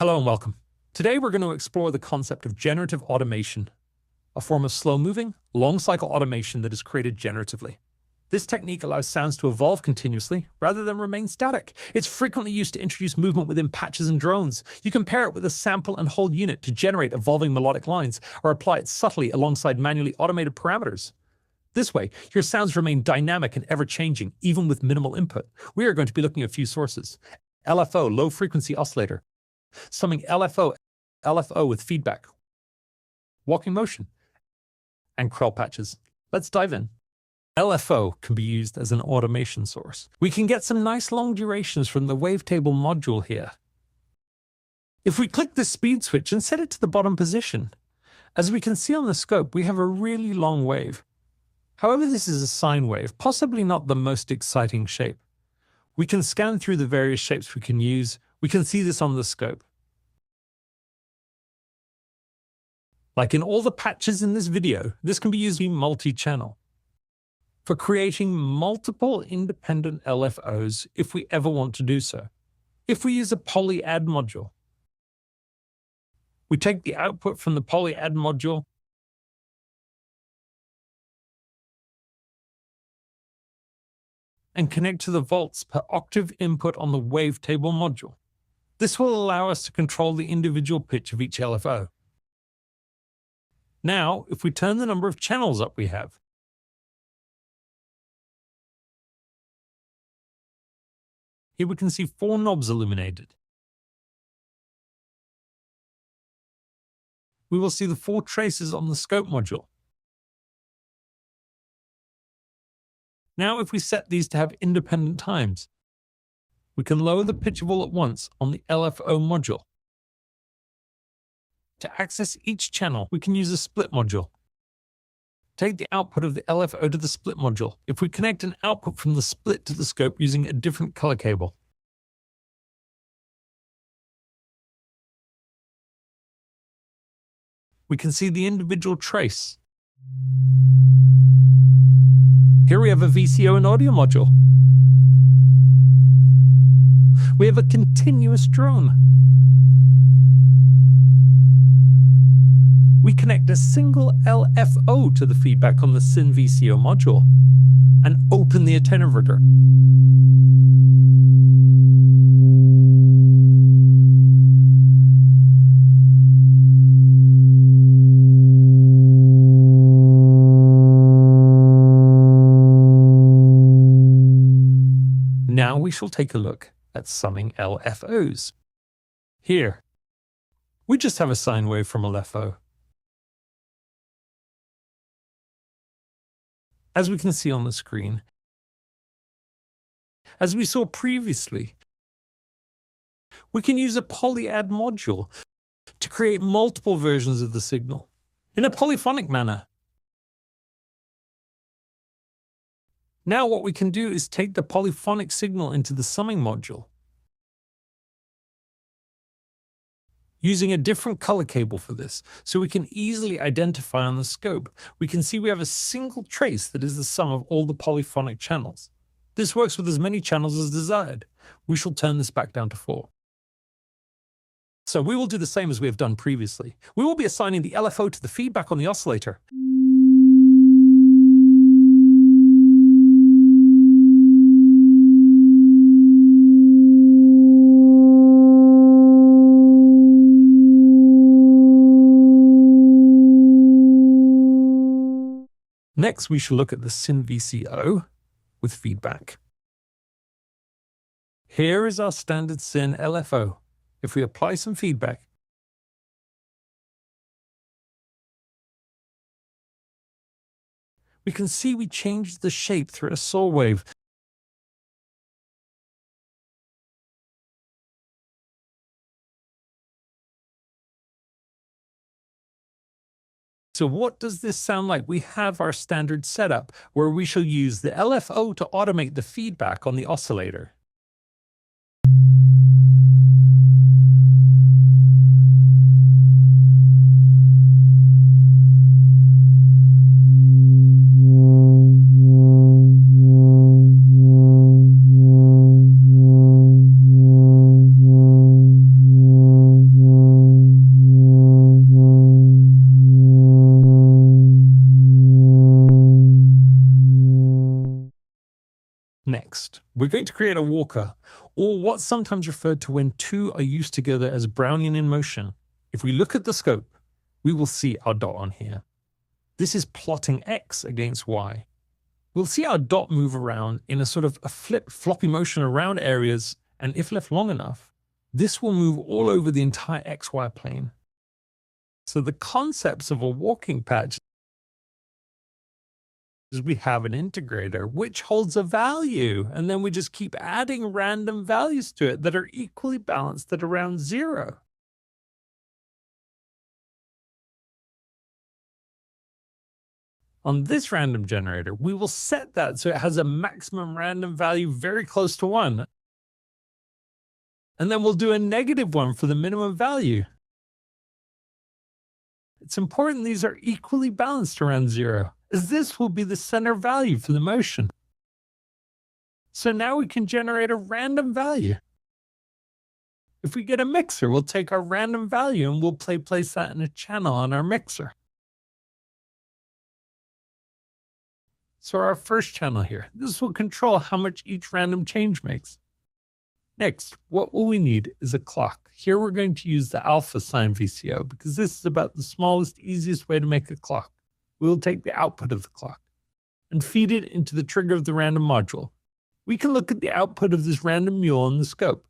Hello and welcome. Today we're going to explore the concept of generative automation, a form of slow-moving, long-cycle automation that is created generatively. This technique allows sounds to evolve continuously rather than remain static. It's frequently used to introduce movement within patches and drones. You can pair it with a sample and hold unit to generate evolving melodic lines, or apply it subtly alongside manually automated parameters. This way, your sounds remain dynamic and ever-changing, even with minimal input. We are going to be looking at a few sources. LFO, low-frequency oscillator. Summing LFO with feedback, walking motion, and curl patches. Let's dive in. LFO can be used as an automation source. We can get some nice long durations from the wavetable module here. If we click the speed switch and set it to the bottom position, as we can see on the scope, we have a really long wave. However, this is a sine wave, possibly not the most exciting shape. We can scan through the various shapes we can use. We can see this on the scope. Like in all the patches in this video, this can be used in multi-channel for creating multiple independent LFOs if we ever want to do so. If we use a poly-add module, we take the output from the poly-add module and connect to the volts per octave input on the wavetable module. This will allow us to control the individual pitch of each LFO. Now, if we turn the number of channels up we have, here we can see 4 knobs illuminated. We will see the 4 traces on the scope module. Now, if we set these to have independent times, we can lower the pitch of all at once on the LFO module. To access each channel, we can use a split module. Take the output of the LFO to the split module. If we connect an output from the split to the scope using a different color cable, we can see the individual trace. Here we have a VCO and audio module. We have a continuous drone. We connect a single LFO to the feedback on the SYN VCO module and open the attenuator. Now we shall take a look at summing LFOs. Here, we just have a sine wave from LFO. As we can see on the screen, as we saw previously, we can use a poly-add module to create multiple versions of the signal in a polyphonic manner. Now what we can do is take the polyphonic signal into the summing module, using a different color cable for this, so we can easily identify on the scope. We can see we have a single trace that is the sum of all the polyphonic channels. This works with as many channels as desired. We shall turn this back down to 4. So we will do the same as we have done previously. We will be assigning the LFO to the feedback on the oscillator. Next, we shall look at the SYN VCO with feedback. Here is our standard SYN LFO. If we apply some feedback, we can see we changed the shape through a saw wave. So what does this sound like? We have our standard setup where we shall use the LFO to automate the feedback on the oscillator. Next, we're going to create a walker, or what's sometimes referred to when two are used together as Brownian in motion. If we look at the scope, we will see our dot on here. This is plotting x against y. We'll see our dot move around in a sort of a floppy motion around areas, and if left long enough, this will move all over the entire xy plane. So the concepts of a walking patch is we have an integrator which holds a value, and then we just keep adding random values to it that are equally balanced at around 0. On this random generator, we will set that so it has a maximum random value very close to 1. And then we'll do a negative one for the minimum value. It's important these are equally balanced around 0, as this will be the center value for the motion. So now we can generate a random value. If we get a mixer, we'll take our random value and we'll place that in a channel on our mixer. So our first channel here, this will control how much each random change makes. Next, what will we need is a clock. Here we're going to use the alpha sine VCO because this is about the smallest, easiest way to make a clock. We will take the output of the clock and feed it into the trigger of the random module. We can look at the output of this random mule in the scope.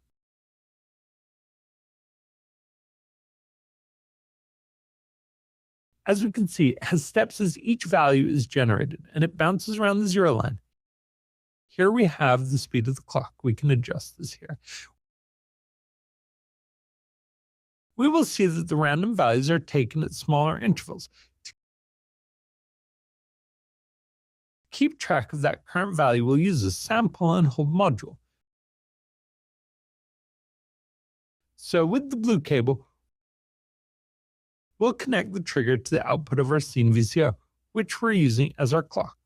As we can see, it has steps as each value is generated, and it bounces around the 0 line. Here we have the speed of the clock. We can adjust this here. We will see that the random values are taken at smaller intervals. To keep track of that current value, we'll use a sample and hold module. So with the blue cable, we'll connect the trigger to the output of our scene VCO, which we're using as our clock.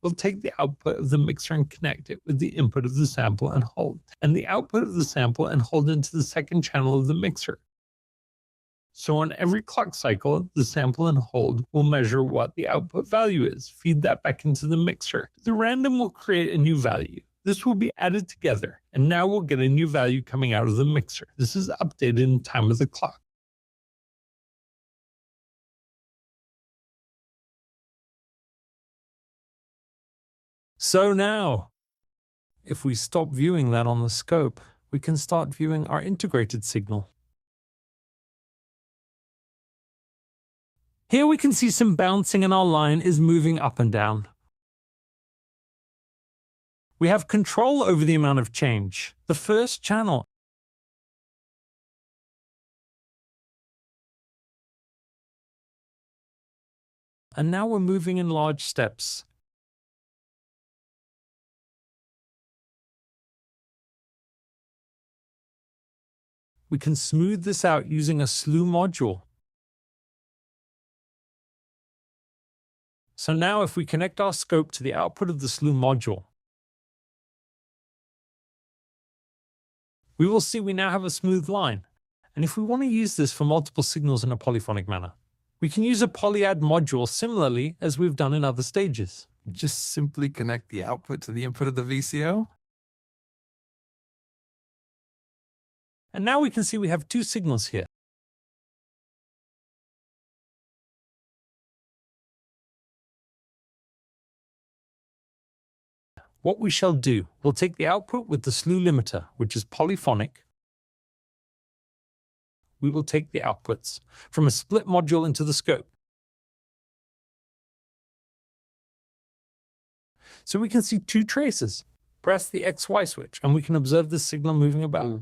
We'll take the output of the mixer and connect it with the input of the sample and hold, and the output of the sample and hold into the second channel of the mixer. So on every clock cycle, the sample and hold will measure what the output value is, feed that back into the mixer. The random will create a new value. This will be added together, and now we'll get a new value coming out of the mixer. This is updated in time of the clock. So now, if we stop viewing that on the scope, we can start viewing our integrated signal. Here we can see some bouncing and our line is moving up and down. We have control over the amount of change. The first channel. And now we're moving in large steps. We can smooth this out using a slew module. So now if we connect our scope to the output of the slew module, we will see we now have a smooth line. And if we want to use this for multiple signals in a polyphonic manner, we can use a polyadd module similarly as we've done in other stages. Just simply connect the output to the input of the VCO. And now we can see we have two signals here. What we shall do, we'll take the output with the slew limiter, which is polyphonic. We will take the outputs from a split module into the scope. So we can see two traces. Press the XY switch and we can observe the signal moving about.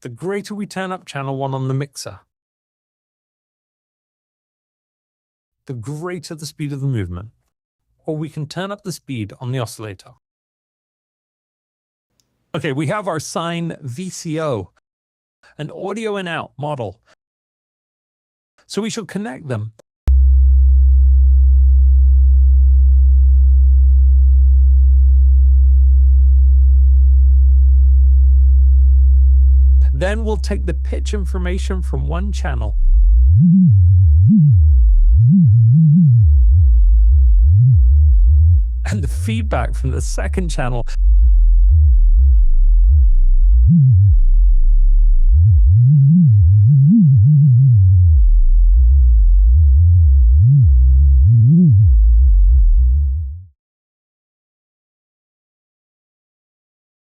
The greater we turn up channel 1 on the mixer, the greater the speed of the movement. Or we can turn up the speed on the oscillator. Okay, we have our sine VCO, an audio in out model. So we shall connect them Then we'll take the pitch information from one channel and the feedback from the second channel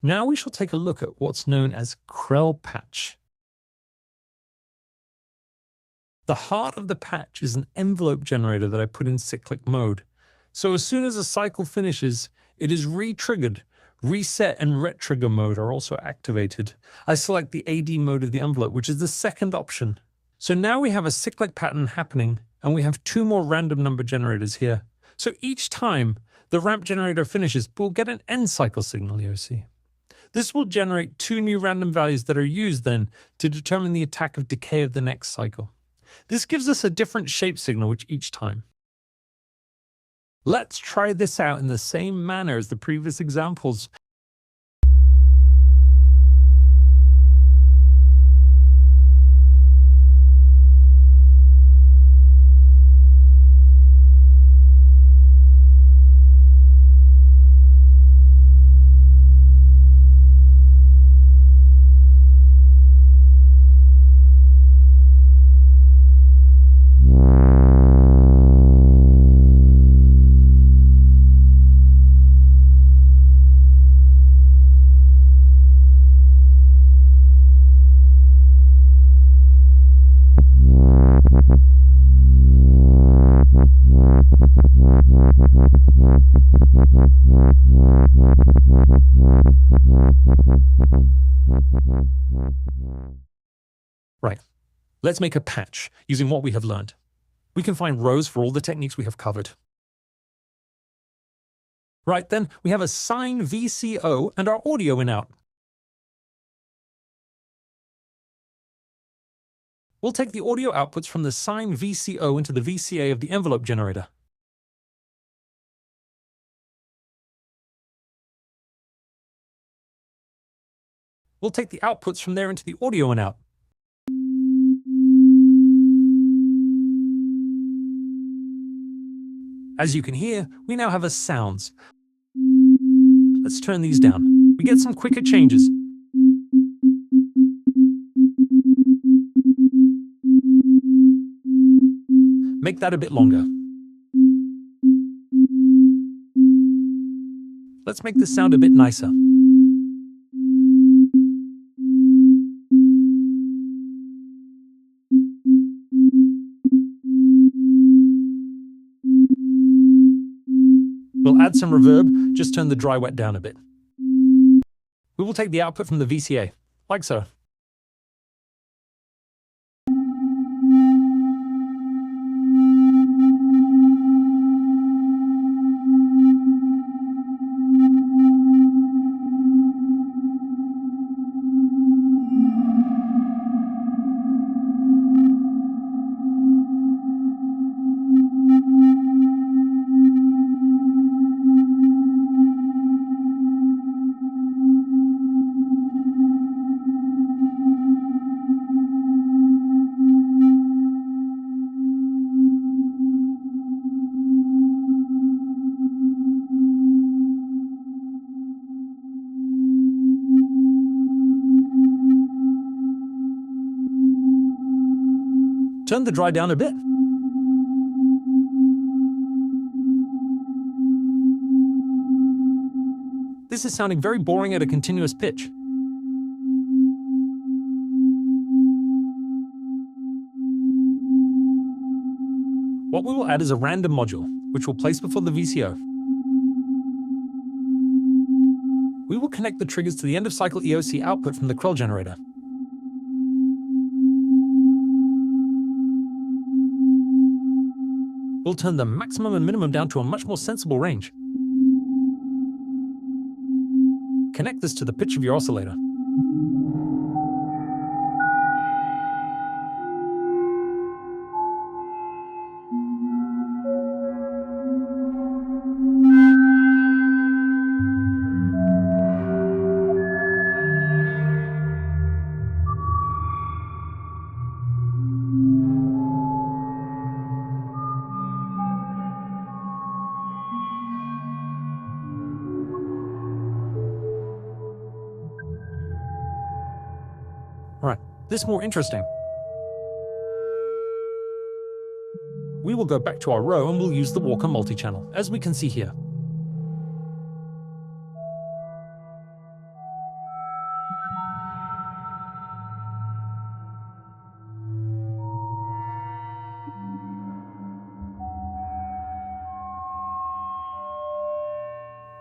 Now we shall take a look at what's known as Krell patch. The heart of the patch is an envelope generator that I put in cyclic mode. So as soon as a cycle finishes, it is re-triggered. Reset and retrigger mode are also activated. I select the AD mode of the envelope, which is the second option. So now we have a cyclic pattern happening, and we have 2 more random number generators here. So each time the ramp generator finishes, we'll get an end cycle signal, you see. This will generate 2 new random values that are used then to determine the attack of decay of the next cycle. This gives us a different shape signal with each time. Let's try this out in the same manner as the previous examples. Right, let's make a patch using what we have learned. We can find rows for all the techniques we have covered. Right, then we have a sine VCO and our audio in out. We'll take the audio outputs from the sine VCO into the VCA of the envelope generator. We'll take the outputs from there into the audio in out. As you can hear, we now have a sounds. Let's turn these down. We get some quicker changes. Make that a bit longer. Let's make this sound a bit nicer. We'll add some reverb, just turn the dry wet down a bit. We will take the output from the VCA, like so. Turn the dry down a bit. This is sounding very boring at a continuous pitch. What we will add is a random module, which we'll place before the VCO. We will connect the triggers to the end of cycle EOC output from the Krell generator. We'll turn the maximum and minimum down to a much more sensible range. Connect this to the pitch of your oscillator. Alright, this more interesting. We will go back to our row and we'll use the Walker multi-channel, as we can see here.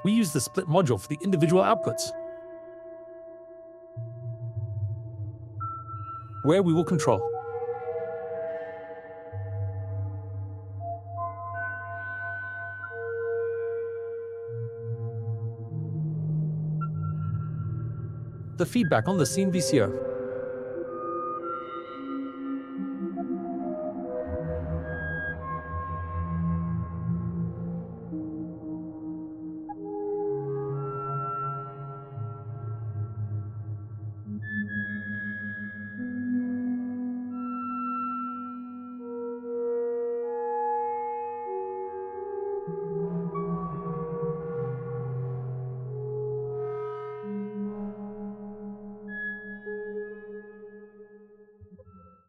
We use the split module for the individual outputs, where we will control the feedback on the scene VCO.